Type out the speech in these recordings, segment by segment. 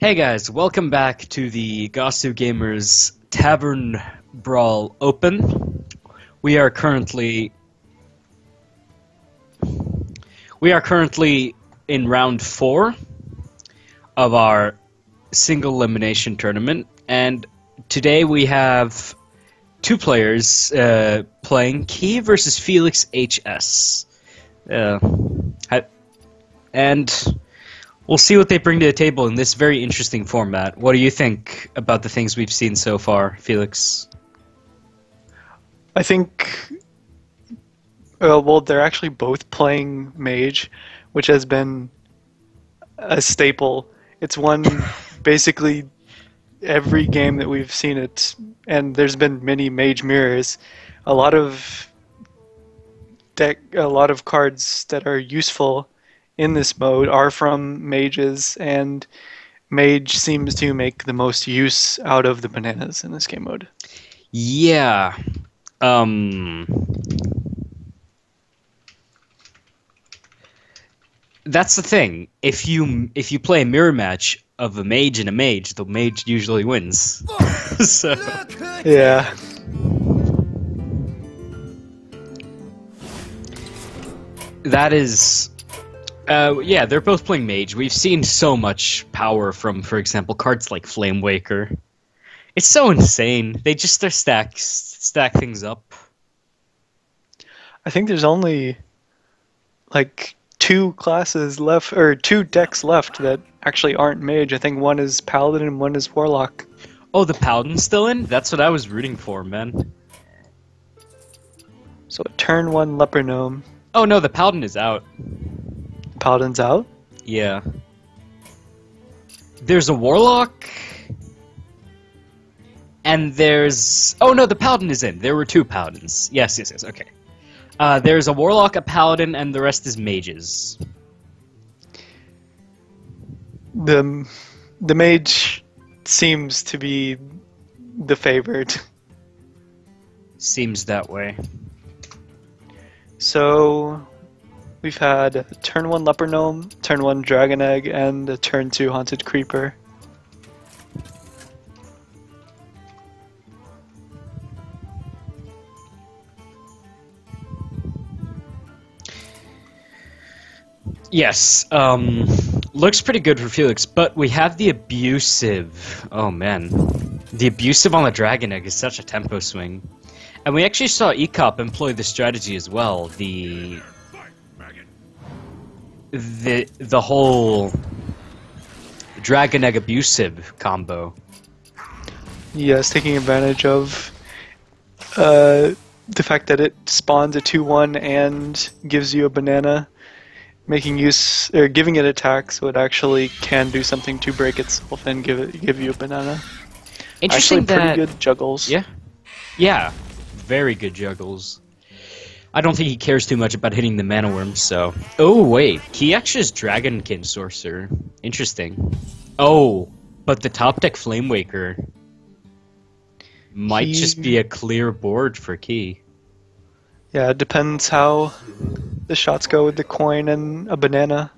Hey guys, welcome back to the Gosu Gamers Tavern Brawl Open. We are currently in round 4 of our single elimination tournament, and today we have two players playing Key versus Felix HS. And we'll see what they bring to the table in this very interesting format. What do you think about the things we've seen so far, Felix? I think, well, they're actually both playing Mage, which has been a staple. It's won basically every game that we've seen it, and there's been many Mage mirrors. A lot of cards that are useful in this mode are from mages, and mage seems to make the most use out of the bananas in this game mode. Yeah. That's the thing. If you play a mirror match of a mage and a mage, the mage usually wins. So yeah. That is yeah, they're both playing mage. We've seen so much power from, for example, cards like Flame Waker. It's so insane. They just stack things up. I think there's only like two classes left, or two decks left that actually aren't mage. I think one is Paladin and one is Warlock. Oh, the Paladin's still in? That's what I was rooting for, man. So turn 1 Leper Gnome. Oh no, the Paladin is out. Paladin's out? Yeah. There's a Warlock. And there's... Oh no, the Paladin is in. There were two Paladins. Yes, okay. There's a Warlock, a Paladin, and the rest is mages. The mage seems to be the favorite. Seems that way. So we've had a turn 1 Leper Gnome, turn 1 Dragon Egg, and a turn 2 Haunted Creeper. Yes, looks pretty good for Felix, but we have the Abusive. Oh man. The Abusive on the Dragon Egg is such a tempo swing. And we actually saw ECOP employ the strategy as well, the whole Dragon Egg Abusive combo. Yes, taking advantage of the fact that it spawns a 2/1 and gives you a banana, making use or giving it attack so it actually can do something to break itself and give you a banana. Interesting. Actually, pretty good juggles. Yeah, very good juggles. I don't think he cares too much about hitting the mana worm, so... Oh, wait. He actually is Dragonkin Sorcerer. Interesting. Oh, but the top deck Flame Waker might just be a clear board for Key. Yeah, it depends how the shots go with the coin and a banana.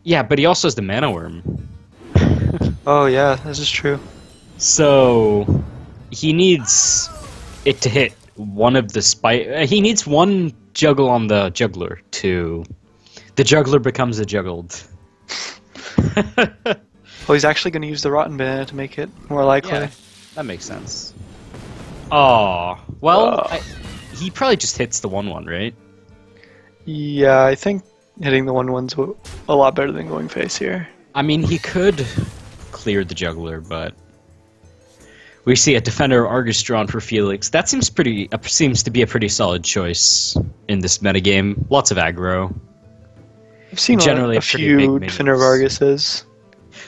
Yeah, but he also has the mana worm. Oh yeah, this is true. So, he needs it to hit one of the he needs one juggle on the juggler to... The juggler becomes a juggled. Well, he's actually going to use the rotten banana to make it more likely. Yeah, that makes sense. Oh, well, he probably just hits the 1/1, right? Yeah, I think hitting the 1/1's a lot better than going face here. I mean, he could clear the juggler, but... We see a Defender of Argus drawn for Felix. That seems to be a pretty solid choice in this metagame. Lots of aggro. I've seen generally a few Defender of Arguses.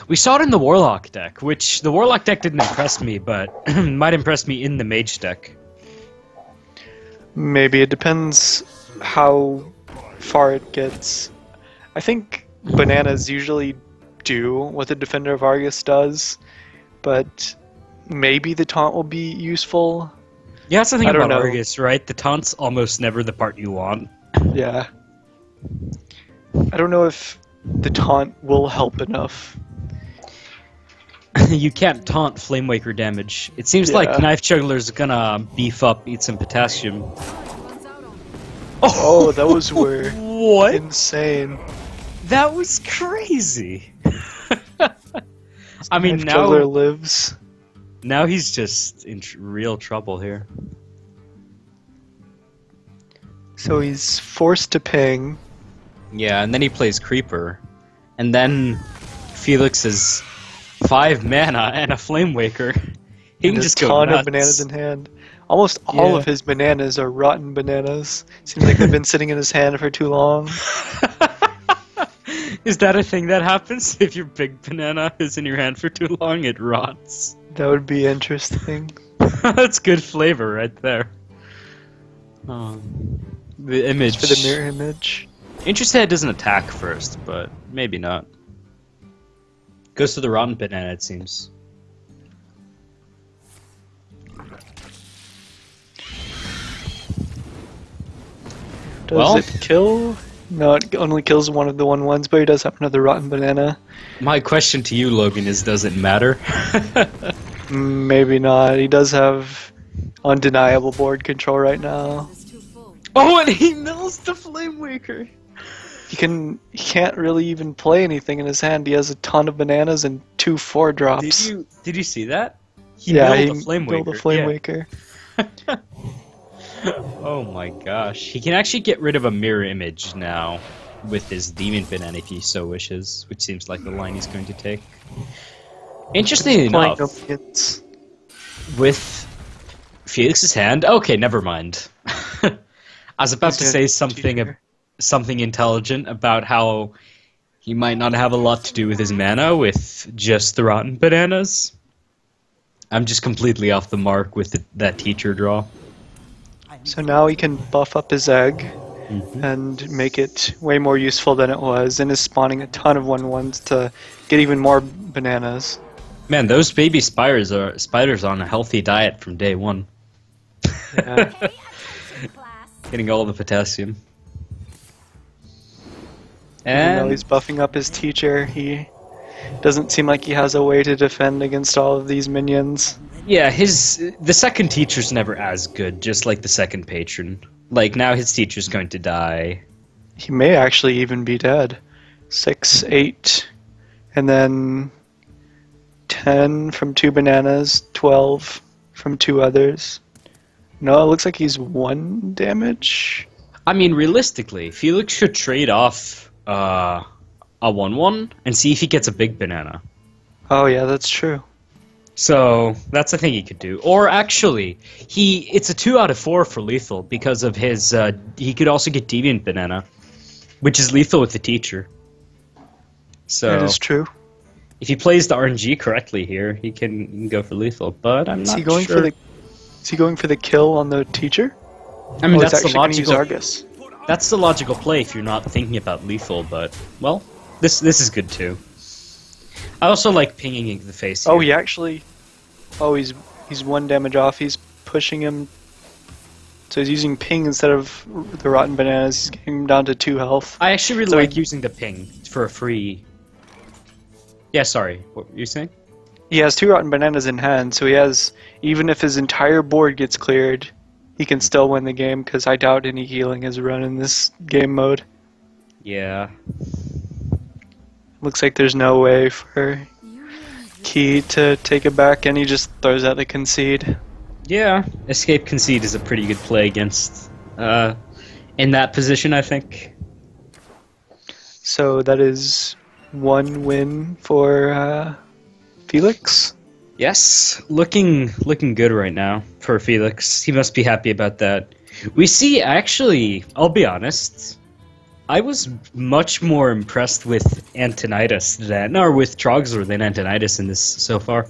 We saw it in the Warlock deck, which the Warlock deck didn't impress me, but might impress me in the Mage deck. Maybe. It depends how far it gets. I think bananas usually do what the Defender of Argus does, but... Maybe the taunt will be useful. Yeah, that's the thing about Argus, right? The taunt's almost never the part you want. Yeah. I don't know if the taunt will help enough. you can't taunt Flamewaker damage. It seems like Knife Juggler's gonna beef up, eat some potassium. Oh, those were what? insane. That was crazy. I mean, Knife Juggler now lives. now he's just in real trouble here. So he's forced to ping. Yeah, and then he plays Creeper, and then Felix is 5 mana and a Flamewaker. He And can a just go ton nuts. of bananas in hand. Almost all of his bananas are rotten bananas. Seems like they've been sitting in his hand for too long. Is that a thing that happens? If your big banana is in your hand for too long, it rots. That would be interesting. That's good flavor right there. The image. For the mirror image. Interested doesn't attack first, but maybe not. Goes to the rotten banana, it seems. Does it kill? No, it only kills one of the 1/1s, but he does have another rotten banana. My question to you, Logan, is does it matter? Maybe not. He does have undeniable board control right now. Oh, and he mills the Flamewaker! He can't really even play anything in his hand. He has a ton of bananas and 2 4-drops. Did you see that? He milled the a Flamewaker. Yeah. Oh my gosh. He can actually get rid of a mirror image now with his demon banana if he so wishes, which seems like the line he's going to take. Interestingly enough, with Felix's hand... Okay, never mind. I was about to say something intelligent about how he might not have a lot to do with his mana with just the rotten bananas. I'm just completely off the mark with that teacher draw. So now he can buff up his egg and make it way more useful than it was, and is spawning a ton of 1/1s to get even more bananas. Man, those baby spiders are on a healthy diet from day one. Yeah. Getting all the potassium. Even though he's buffing up his teacher, he doesn't seem like he has a way to defend against all of these minions. Yeah, the second teacher's never as good, just like the second patron. Like, now his teacher's going to die. He may actually even be dead. 6, 8, and then 10 from 2 bananas, 12 from 2 others. No, it looks like he's 1 damage. I mean, realistically, Felix should trade off a 1/1 and see if he gets a big banana. Oh yeah, that's true. So that's a thing he could do. Or actually, it's a 2 out of 4 for lethal because of his. He could also get deviant banana, which is lethal with the teacher. So that is true. If he plays the RNG correctly here, he can go for lethal. But I'm not sure. Is he going for the kill on the teacher? I mean, that's the actually gonna use logical. Argus. That's the logical play if you're not thinking about lethal. But well, this is good too. I also like pinging in the face here. Oh, he actually... Oh, he's 1 damage off. He's pushing him... So he's using ping instead of the rotten bananas. He's getting him down to 2 health. I actually really like using the ping for a free... Yeah, sorry. What were you saying? He has 2 rotten bananas in hand, so he has... Even if his entire board gets cleared, he can still win the game, because I doubt any healing is run in this game mode. Yeah. Looks like there's no way for Key to take it back, and he just throws out the concede. Yeah, escape concede is a pretty good play against in that position, I think. So that is 1 win for Felix. Yes, looking good right now for Felix. He must be happy about that. We see, actually, I'll be honest, I was much more impressed with Antonidas with Trogsor than Antonidas in this so far.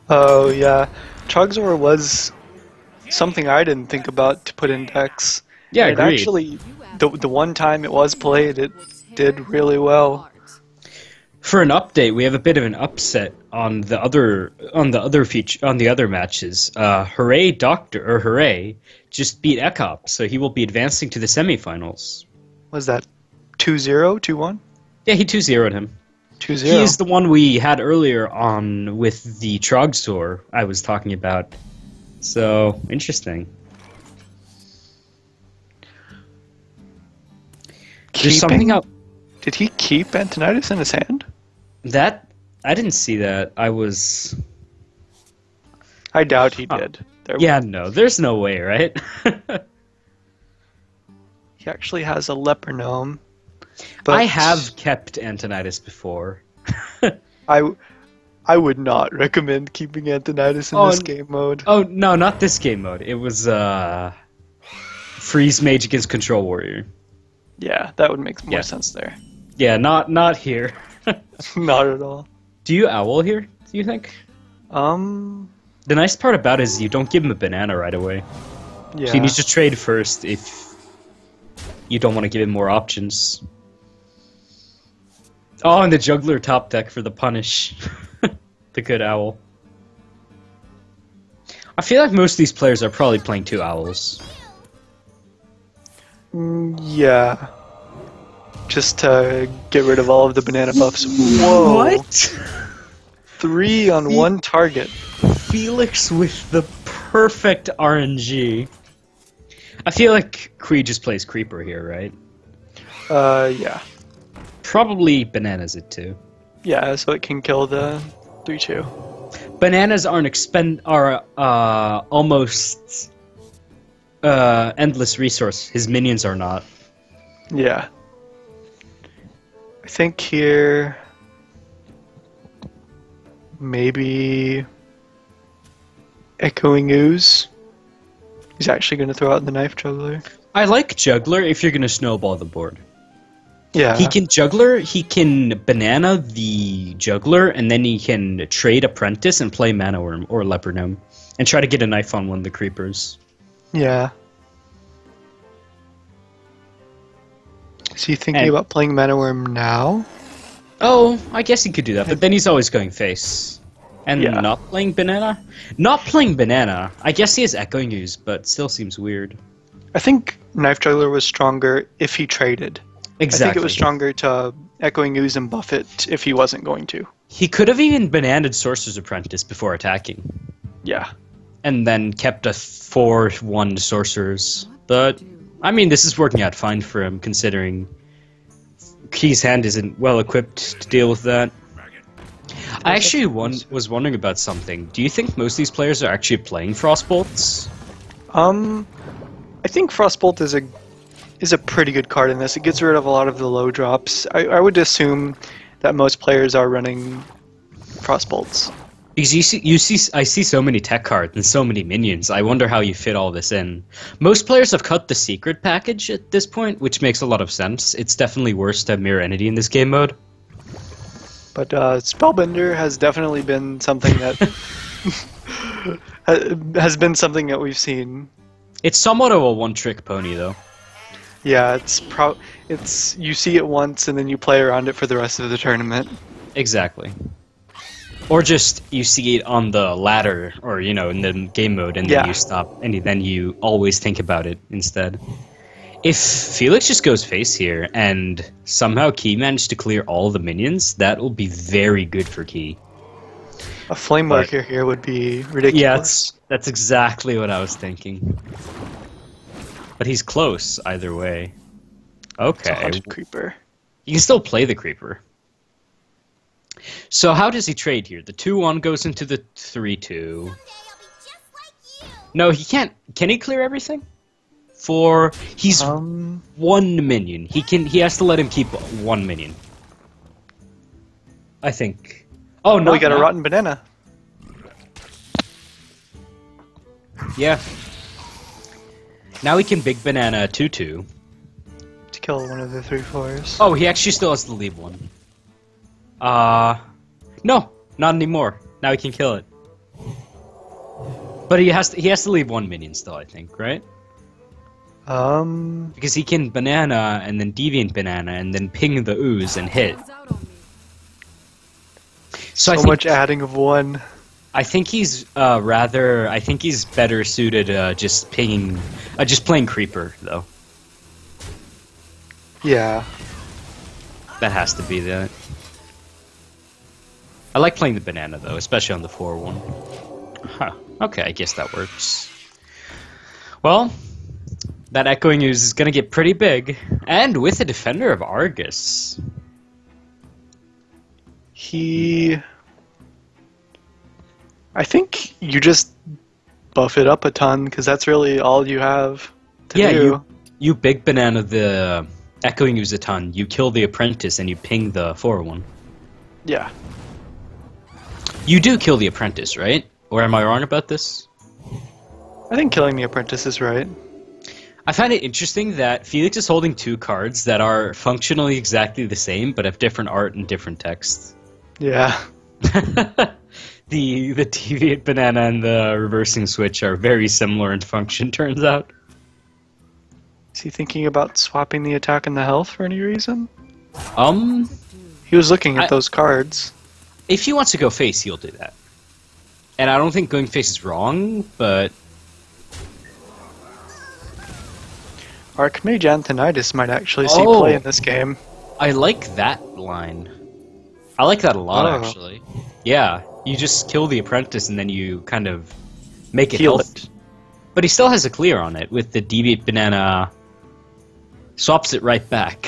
Oh yeah, Trogsor was something I didn't think about to put in decks. Yeah, it agreed. Actually, the one time it was played, it did really well. For an update, we have a bit of an upset on the other matches. Hooray just beat Ekop, so he will be advancing to the semifinals. Was that 2-0, 2-1? Yeah, he 2-0'd him. 2-0. He is the one we had earlier on with the Trogsaur I was talking about. So, interesting. There's something up. Did he keep Antonidas in his hand? That I didn't see that. I was. I doubt he did. Yeah, no, there's no way, right? He actually has a leper gnome. But I have kept Antonidas before. I would not recommend keeping Antonidas in this game mode. Oh no, not this game mode. It was Freeze Mage against Control Warrior. Yeah, that would make more sense there. Yeah, not here. Not at all. Do you owl here, do you think? The nice part about it is you don't give him a banana right away. Yeah. So you need to trade first if you don't want to give him more options. Oh, and the juggler top deck for the punish. The good owl. I feel like most of these players are probably playing 2 owls. Yeah. Just to get rid of all of the banana buffs. Whoa! What? 3 on 1 target. Felix with the perfect RNG. I feel like Kree just plays Creeper here, right? Yeah. Probably bananas it too. Yeah, so it can kill the 3-2. Bananas are almost endless resource. His minions are not. Yeah. I think here maybe Echoing Ooze. He's actually going to throw out the Knife Juggler. I like Juggler if you're going to snowball the board. Yeah. He can Juggler, he can banana the Juggler, and then he can trade Apprentice and play Mana Worm or Leper Gnome, and try to get a knife on one of the creepers. Yeah. Is he thinking about playing Mana Worm now? Oh, I guess he could do that, but then he's always going face. And not playing Banana? Not playing Banana. I guess he has Echoing Ooze, but still seems weird. I think Knife Juggler was stronger if he traded. Exactly. I think it was stronger to Echoing Ooze and buff it if he wasn't going to. He could have even bananaed Sorcerer's Apprentice before attacking. Yeah. And then kept a 4-1 Sorcerers. But, I mean, this is working out fine for him, considering Key's hand isn't well equipped to deal with that. I actually was wondering about something. Do you think most of these players are actually playing Frostbolts? I think Frostbolt is a pretty good card in this. It gets rid of a lot of the low drops. I would assume that most players are running Frostbolts. Because I see so many tech cards and so many minions. I wonder how you fit all this in. Most players have cut the secret package at this point, which makes a lot of sense. It's definitely worse to have Mirror Entity in this game mode. But Spellbender has definitely been something that has been something that we've seen. It's somewhat of a one-trick pony, though. Yeah, it's you see it once and then you play around it for the rest of the tournament. Exactly. Or just you see it on the ladder, or in the game mode, and then you stop, and then you always think about it instead. If Felix just goes face here, and somehow Key managed to clear all the minions, that will be very good for Key. A Flame Worker here would be ridiculous. Yeah, that's exactly what I was thinking. But he's close, either way. Okay. It's a haunted creeper. You can still play the creeper. So how does he trade here? The 2-1 goes into the 3-2. No, he can't. Can he clear everything? He's 1 minion. He has to let him keep 1 minion. I think. Oh no! We got a rotten banana. Yeah. Now he can big banana 2-2 to kill one of the 3/4s. Oh, he actually still has to leave one. No, not anymore. Now he can kill it. But he has to leave 1 minion still, I think, right? Because he can banana and then deviant banana and then ping the ooze and hit. So I think much adding of 1. I think he's I think he's better suited just playing creeper though. Yeah. That has to be that. I like playing the banana though, especially on the 4-1. Huh. Okay, I guess that works. Well, that echoing ooze is gonna get pretty big, and with a defender of Argus. I think you just buff it up a ton, because that's really all you have to do. You big banana the echoing ooze a ton, you kill the apprentice, and you ping the 4-1. Yeah. You do kill the apprentice, right? Or am I wrong about this? I think killing the apprentice is right. I find it interesting that Felix is holding two cards that are functionally exactly the same, but have different art and different text. Yeah. The deviate banana and the reversing switch are very similar in function, turns out. Is he thinking about swapping the attack and the health for any reason? He was looking at those cards. If he wants to go face, he'll do that. And I don't think going face is wrong, but... Archmage Antonidas might actually see play in this game. I like that line. I like that a lot, actually. Yeah, you just kill the apprentice and then you kind of make it heal health. But he still has a clear on it with the deviate banana. Swaps it right back.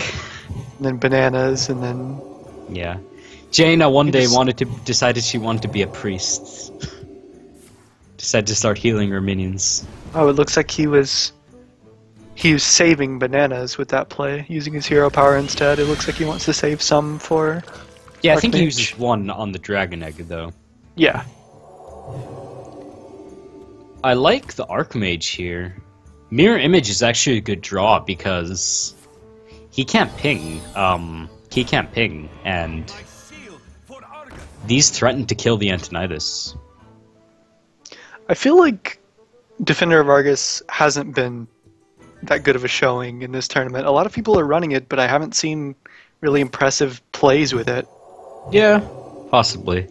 And then bananas, and then... Yeah. Jaina one day decided she wanted to be a priest. Decided to start healing her minions. Oh, it looks like he was saving bananas with that play, using his hero power instead. It looks like he wants to save some for... Yeah, I Archmage. think he uses one on the dragon egg, though. Yeah. I like the Archmage here. Mirror Image is actually a good draw because he can't ping. He can't ping, and these threaten to kill the Antonidas. I feel like Defender of Argus hasn't been that good of a showing in this tournament. A lot of people are running it, but I haven't seen really impressive plays with it. Yeah, possibly.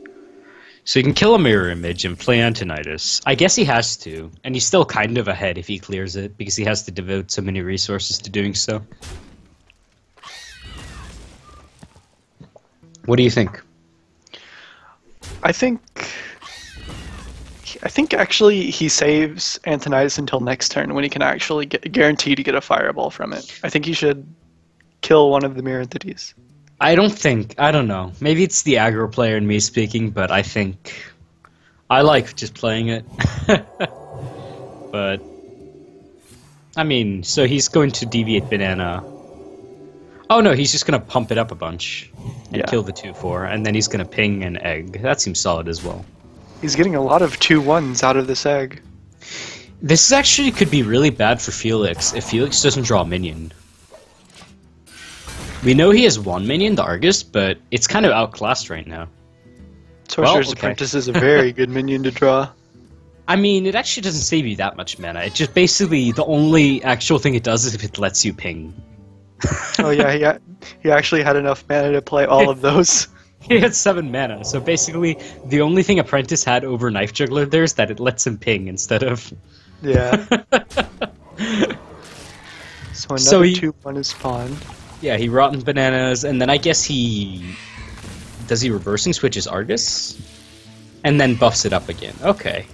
So you can kill a Mirror Image and play Antonidas. I guess he has to, and he's still kind of ahead if he clears it, because he has to devote so many resources to doing so. What do you think? I think actually he saves Antonidas until next turn when he can actually guarantee to get a fireball from it. I think he should kill one of the mirror entities. I don't know. Maybe it's the aggro player in me speaking, but I think I like just playing it. But I mean, so he's going to deviate banana. Oh no, he's just gonna pump it up a bunch and kill the 2/4, and then he's gonna ping an egg. That seems solid as well. He's getting a lot of 2/1s out of this egg. This actually could be really bad for Felix if Felix doesn't draw a minion. We know he has one minion, the Argus, but it's kind of outclassed right now. Sorcerer's Apprentice is a very good minion to draw. I mean, it actually doesn't save you that much mana. It just basically, the only actual thing it does is if it lets you ping. Oh yeah, he actually had enough mana to play all of those. He had 7 mana, so basically the only thing Apprentice had over Knife Juggler there is that it lets him ping instead of... Yeah. So another 2/1 is spawned. Yeah, he Rotten Bananas, and then I guess he... Does he reversing switch his Argus? And then buffs it up again. Okay.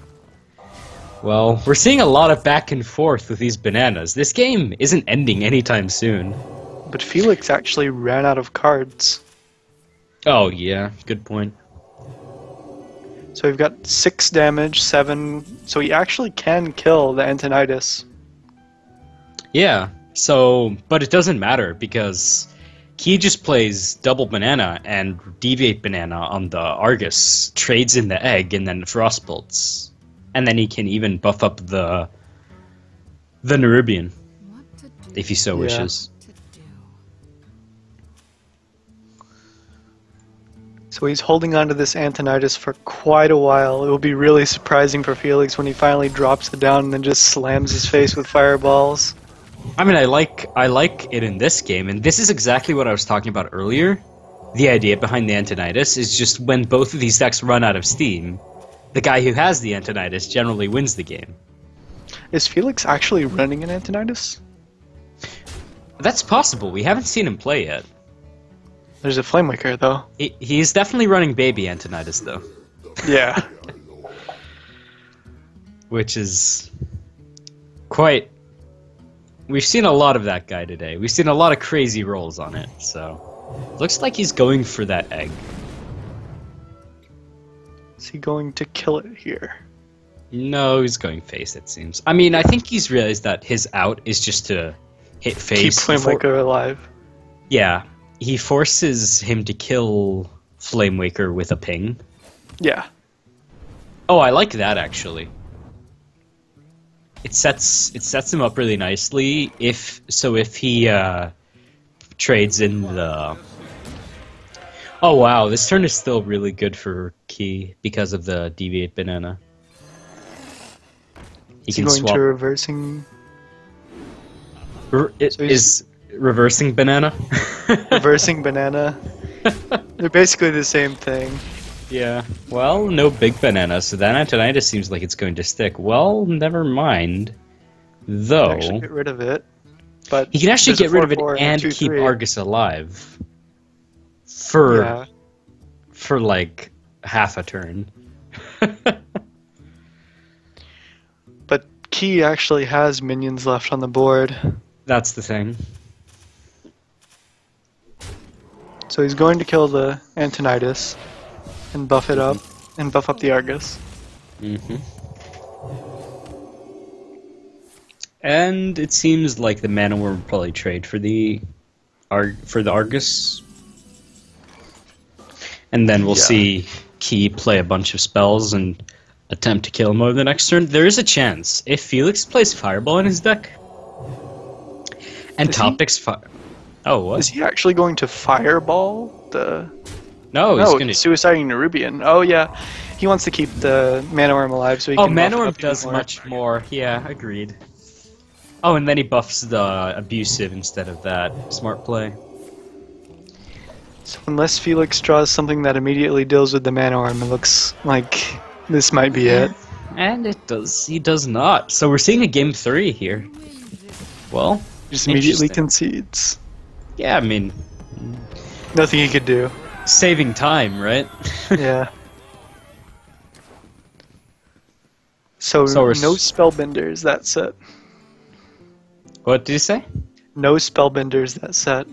Well, we're seeing a lot of back and forth with these bananas. This game isn't ending anytime soon. But Felix actually ran out of cards. Oh, yeah. Good point. So we've got 6 damage, 7... So he actually can kill the Antonidas. Yeah. So, but it doesn't matter because he just plays double banana and deviate banana on the Argus, trades in the egg, and then frost bolts, and then he can even buff up the Nerubian if he so wishes. So he's holding on to this Antonidas for quite a while. It will be really surprising for Felix when he finally drops it down and then just slams his face with fireballs. I mean, I like it in this game, and this is exactly what I was talking about earlier. The idea behind the Antonidas is just when both of these decks run out of steam, the guy who has the Antonidas generally wins the game. Is Felix actually running an Antonidas? That's possible. We haven't seen him play yet. There's a Flamewaker, though. He's definitely running baby Antonidas, though. Yeah. Which is quite... We've seen a lot of that guy today. We've seen a lot of crazy rolls on it, so... Looks like he's going for that egg. Is he going to kill it here? No, he's going face, it seems. I mean, I think he's realized that his out is just to hit face. Keep Flamewaker alive. Yeah. He forces him to kill Flamewaker with a ping. Yeah. Oh, I like that, actually. It sets him up really nicely if he trades in the... Oh wow, this turn is still really good for Key because of the deviate banana. He can going swap. to reversing. Is reversing banana? Reversing banana. They're basically the same thing. Yeah. Well, no big banana, so that Antonidas seems like it's going to stick. Well, never mind. Though Actually get rid of it. But he can actually get rid of it 4/4 and 2/3. keep Argus alive. For like half a turn. But Key actually has minions left on the board. That's the thing. So he's going to kill the Antonidas and buff it up and buff up the Argus. Mm-hmm. And it seems like the Mana Worm will probably trade for the Argus. And then we'll see Key play a bunch of spells and attempt to kill him over the next turn. There is a chance if Felix plays Fireball in his deck and top decks fire. Oh, what? Is he actually going to Fireball the? No, he's going to suiciding Nerubian. Oh yeah, he wants to keep the Mana Worm alive so he can. Mana buff it Worm up does more. much more. Yeah, agreed. Oh, and then he buffs the Abusive instead of that. Smart play. So unless Felix draws something that immediately deals with the Mana Worm, it looks like this might be it. And it does. He does not. So we're seeing a game 3 here. Well, Just immediately interesting. concedes. Yeah, I mean, Nothing he could do. saving time, right? Yeah. So we're no Spellbinders that set. What did you say? No Spellbinders that set.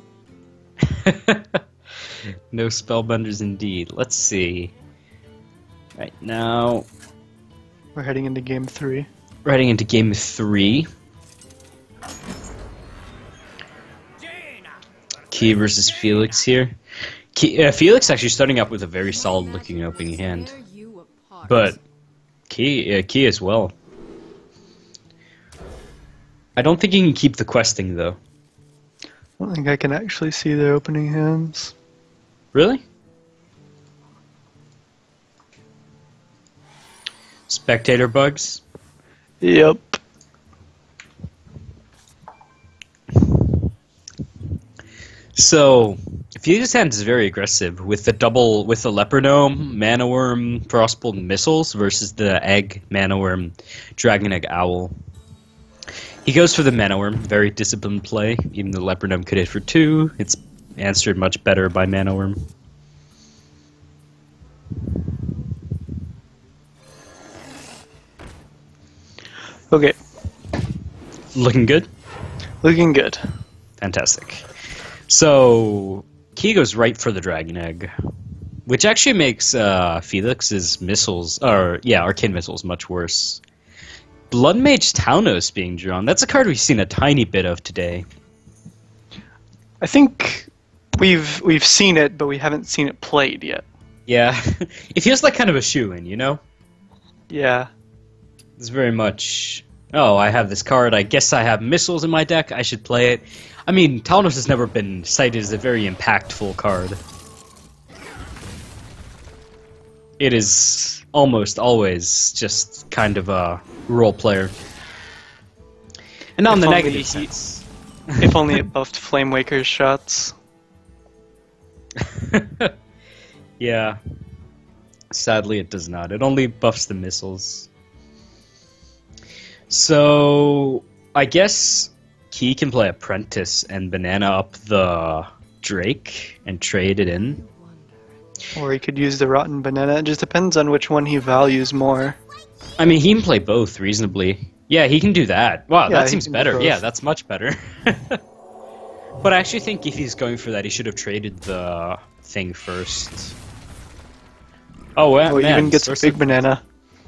No spellbenders indeed. Let's see. Right now, We're heading into game 3. we're heading into game 3. Key versus Felix here. Felix actually starting up with a very solid looking opening hand. But Key as well. I don't think he can keep the questing though. I don't think I can actually see their opening hands. Really? Spectator bugs? Yep. So, Felix's hand is very aggressive with the Leper Gnome, Mana Worm, Frostbolt, and Missiles versus the Egg, Mana Worm, Dragon Egg, Owl. He goes for the Mana Worm, very disciplined play. Even the Leper Gnome could hit for 2. It's answered much better by Mana Worm. Okay. Looking good? Looking good. Fantastic. So, Key goes right for the Dragon Egg, which actually makes Felix's missiles, Arcane Missiles, much worse. Blood Mage Taunos being drawn. That's a card we've seen a tiny bit of today. I think we've seen it, but we haven't seen it played yet. Yeah, it feels like kind of a shoe-in, you know? Yeah. It's very much, oh, I have this card, I guess I have missiles in my deck, I should play it. I mean, Taunos has never been cited as a very impactful card. It is almost always just kind of a role player. And on the negative sense. If only it buffed Flamewaker's shots. Yeah. Sadly, it does not. It only buffs the missiles. So, I guess Key can play Apprentice and banana up the Drake and trade it in. Or he could use the rotten banana. It just depends on which one he values more. I mean, he can play both reasonably. Yeah, he can do that. Wow, Yeah, that he seems can do better. both. Yeah, that's much better. But I actually think if he's going for that, he should have traded the thing first. Oh, well, Oh, he man, even gets a source big of- banana.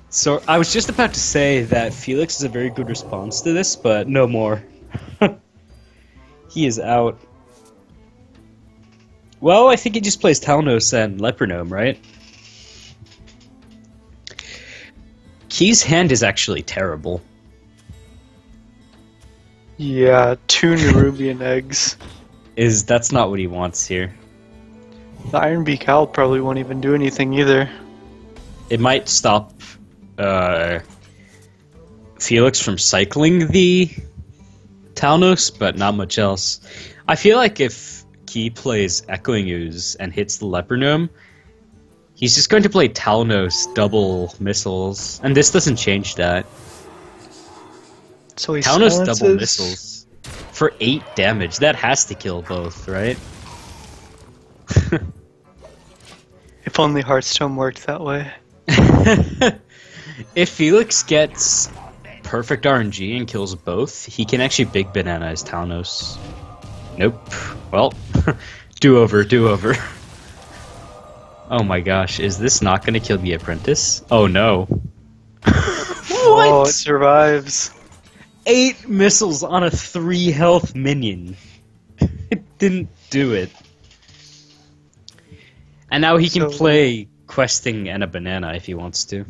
So I was just about to say that Felix is a very good response to this, but no more. He is out. Well, I think he just plays Talnos and Leopardome, right? Key's hand is actually terrible. Yeah, 2 Nerubian eggs. That's not what he wants here. The Iron Beak Owl probably won't even do anything either. It might stop Felix from cycling the Talnos, but not much else. I feel like if Key plays Echoing Ooze and hits the Leopardome, he's just going to play Talnos double missiles, and this doesn't change that. So he Talnos silences. double missiles for 8 damage. That has to kill both, right? If only Hearthstone worked that way. If Felix gets perfect RNG and kills both, he can actually big banana his Talnos. Nope. Well, do over. Oh my gosh, is this not going to kill the apprentice? Oh no. What? Oh, it survives. 8 missiles on a 3 health minion. It didn't do it. And now he can So- play questing and a banana if he wants to.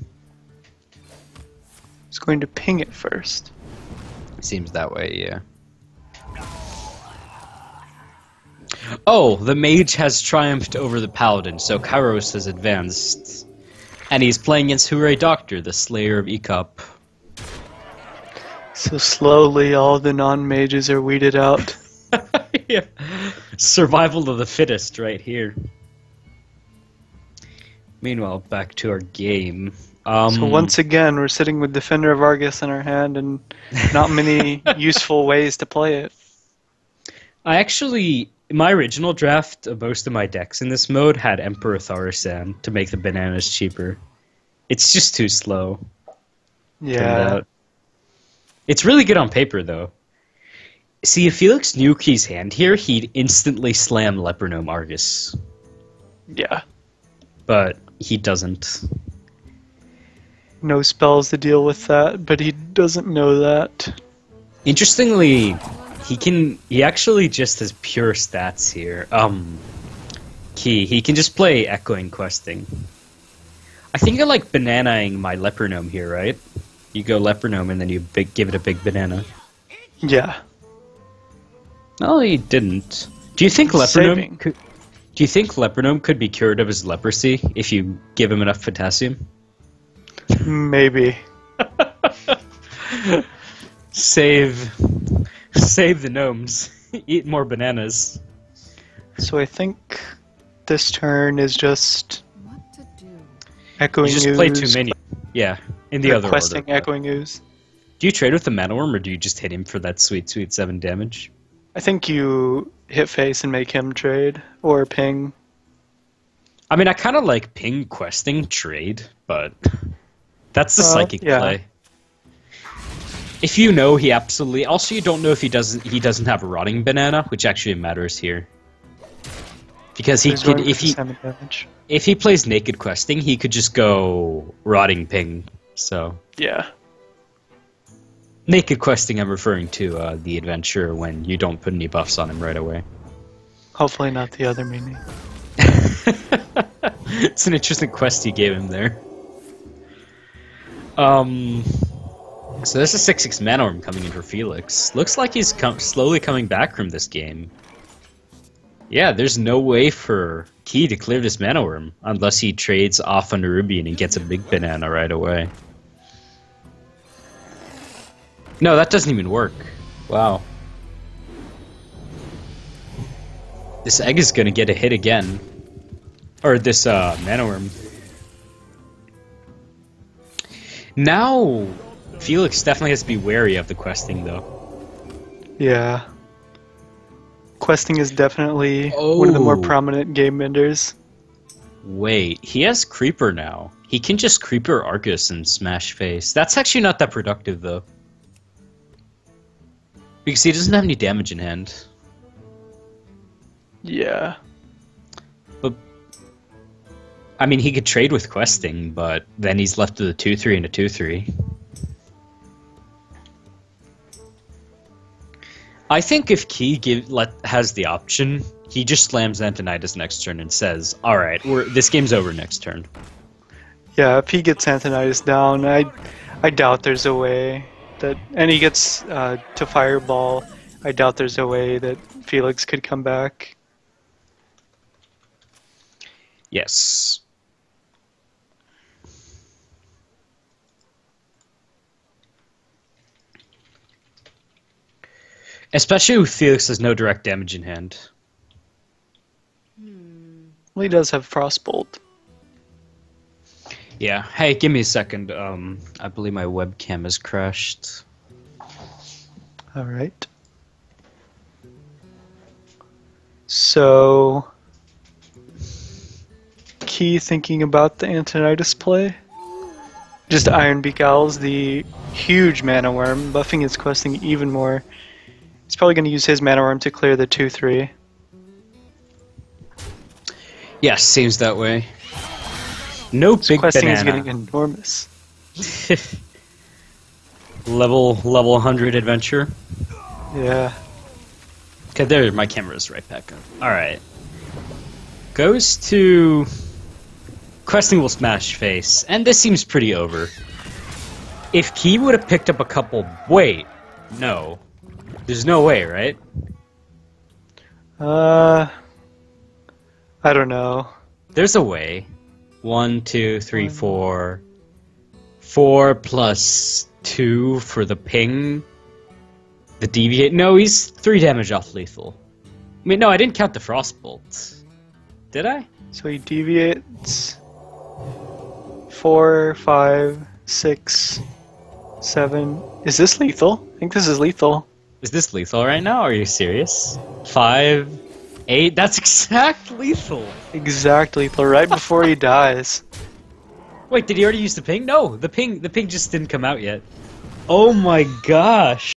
He's going to ping it first. Seems that way, yeah. Oh, the mage has triumphed over the paladin, so Kairos has advanced. And he's playing against Hure Doctor, the slayer of Ecop. So slowly all the non-mages are weeded out. Yeah. Survival of the fittest right here. Meanwhile, back to our game. So once again, we're sitting with Defender of Argus in our hand and not many useful ways to play it. I actually, in my original draft, most of my decks in this mode had Emperor Thaurissan to make the bananas cheaper. It's just too slow. turned Yeah. out. It's really good on paper, though. See, if Felix knew Key's hand here, he'd instantly slam Leopardome Argus. Yeah. But he doesn't. No spells to deal with that, but he doesn't know that. Interestingly, he actually just has pure stats here. He can just play Echoing Questing. I think I like bananaing my Leopardome here, right? You go Leopardome and then you give it a big banana. Yeah. No, he didn't. Do you think Saving. Leopardome could be cured of his leprosy if you give him enough potassium? Maybe. Save the gnomes. Eat more bananas. So I think this turn is just Echoing You just Ooze, play too many. Yeah, in the other Questing order. Echoing Ooze. Do you trade with the Mana Worm, or do you just hit him for that sweet 7 damage? I think you hit face and make him trade, or ping. I mean, I kind of like ping questing trade, but that's the psychic yeah. play. If you know he absolutely, also you don't know if he doesn't have rotting banana, which actually matters here, because he He's could rolling for 7 damage. if he plays naked questing, he could just go rotting ping. So Yeah. naked questing, I'm referring to the adventure when you don't put any buffs on him right away. Hopefully Hopefully not the other meaning. It's an interesting quest you gave him there. So there's a 6/6 Mana Worm coming in for Felix. Looks like he's slowly coming back from this game. Yeah, there's no way for Key to clear this Mana Worm unless he trades off on Nerubian and gets a big banana right away. No, that doesn't even work. Wow. This egg is gonna get a hit again. Or this Mana Worm. Now, Felix definitely has to be wary of the questing, though. Yeah. Questing is definitely one of the more Oh. prominent game enders. Wait, he has Creeper now. He can just Creeper Arcus and smash face. That's actually not that productive, though. Because he doesn't have any damage in hand. Yeah. But I mean, he could trade with questing, but then he's left with a 2-3 and a 2-3. I think if Key has the option, he just slams Antonidas next turn and says, "Alright, this game's over next turn." Yeah, if he gets Antonidas down, I doubt there's a way that... And he gets to Fireball, I doubt there's a way that Felix could come back. Yes. Especially if Felix has no direct damage in hand. Well, he does have Frostbolt. Yeah. Hey, give me a second. I believe my webcam has crashed. Alright. So... Key thinking about the Antonidas play? Just Ironbeak Owls, the huge mana worm, buffing his questing even more. He's probably going to use his mana worm to clear the 2-3. Yes, seems that way. No big Questing is banana. getting enormous. level 100 adventure. Yeah. Okay, there, my camera's right back up. Alright. Goes to... Questing will smash face, and this seems pretty over. If Key would have picked up a couple... Wait. No. There's no way, right? I don't know. There's a way. 1, 2, 3, 4. 4 plus 2 for the ping. The deviate. No, he's 3 damage off lethal. I mean, no, I didn't count the frostbolt. Did I? So he deviates 4, 5, 6, 7. Is this lethal? I think this is lethal. Is this lethal right now? Are you serious? 5, 8? That's exact lethal. Exact lethal, right before he dies. Wait, did he already use the ping? No, the ping just didn't come out yet. Oh my gosh.